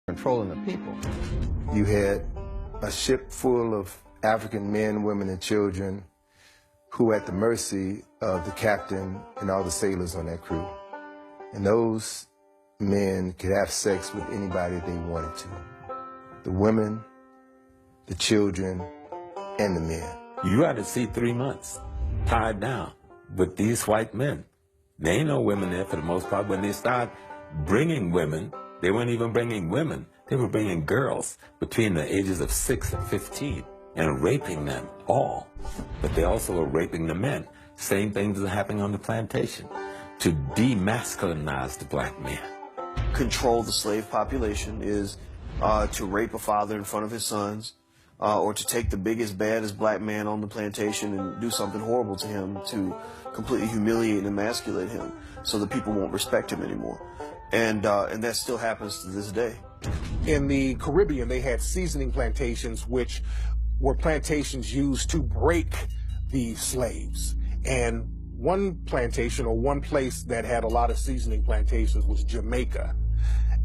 controlling the people. You had a ship full of African men, women, and children who were at the mercy of the captain and all the sailors on that crew. And those men could have sex with anybody they wanted to. The women, the children, and the men. You had to see 3 months tied down with these white men. There ain't no women there for the most part. When they start bringing women, they weren't even bringing women. They were bringing girls between the ages of 6 and 15 and raping them all. But they also were raping the men. Same things are happening on the plantation to demasculinize the black man. Control the slave population is to rape a father in front of his sons, or to take the biggest, baddest black man on the plantation and do something horrible to him to completely humiliate and emasculate him so that people won't respect him anymore. And that still happens to this day. In the Caribbean, they had seasoning plantations, which were plantations used to break the slaves. And one plantation or one place that had a lot of seasoning plantations was Jamaica.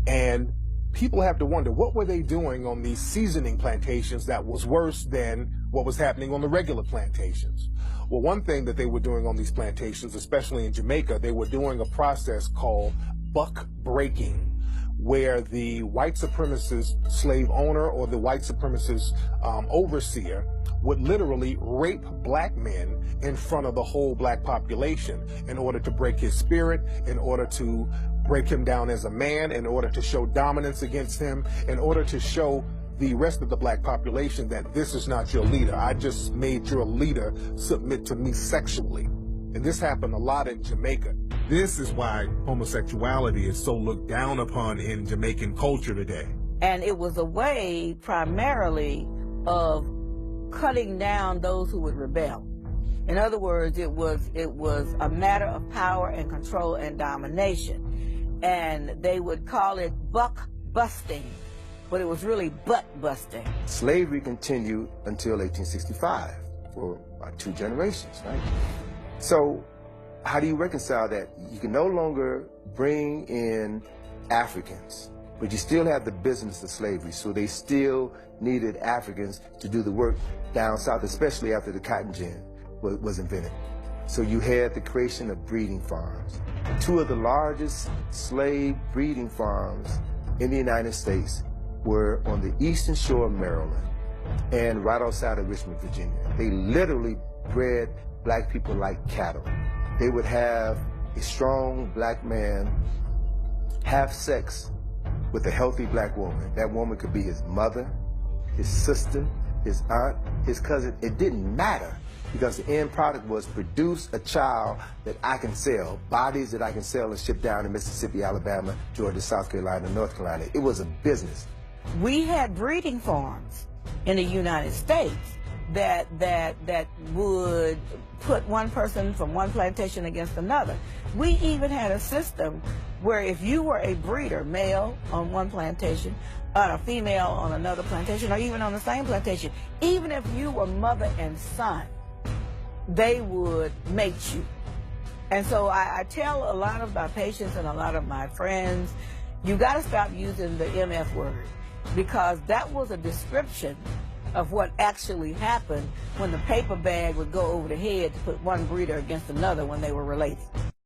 And people have to wonder, what were they doing on these seasoning plantations that was worse than what was happening on the regular plantations? Well, one thing that they were doing on these plantations, especially in Jamaica, they were doing a process called buck breaking, where the white supremacist slave owner or the white supremacist overseer would literally rape black men in front of the whole black population in order to break his spirit, in order to break him down as a man, in order to show dominance against him, in order to show the rest of the black population that this is not your leader. I just made your leader submit to me sexually. And this happened a lot in Jamaica. This is why homosexuality is so looked down upon in Jamaican culture today. And it was a way primarily of cutting down those who would rebel. In other words, it was a matter of power and control and domination. And they would call it buck busting, but it was really butt busting. Slavery continued until 1865 for about 2 generations, right? So how do you reconcile that? You can no longer bring in Africans, but you still have the business of slavery, so they still needed Africans to do the work down south, especially after the cotton gin was invented. So you had the creation of breeding farms. 2 of the largest slave breeding farms in the United States were on the eastern shore of Maryland and right outside of Richmond, Virginia. They literally bred black people like cattle. They would have a strong black man have sex with a healthy black woman. That woman could be his mother, his sister, his aunt, his cousin. It didn't matter, because the end product was produce a child that I can sell, bodies that I can sell and ship down to Mississippi, Alabama, Georgia, South Carolina, North Carolina. It was a business. We had breeding farms in the United States that would put one person from one plantation against another. We even had a system where if you were a breeder, male on one plantation, a female on another plantation, or even on the same plantation, even if you were mother and son, they would mate you. And so I tell a lot of my patients and a lot of my friends, you got to stop using the MF word, because that was a description of what actually happened when the paper bag would go over the head to put one breeder against another when they were related.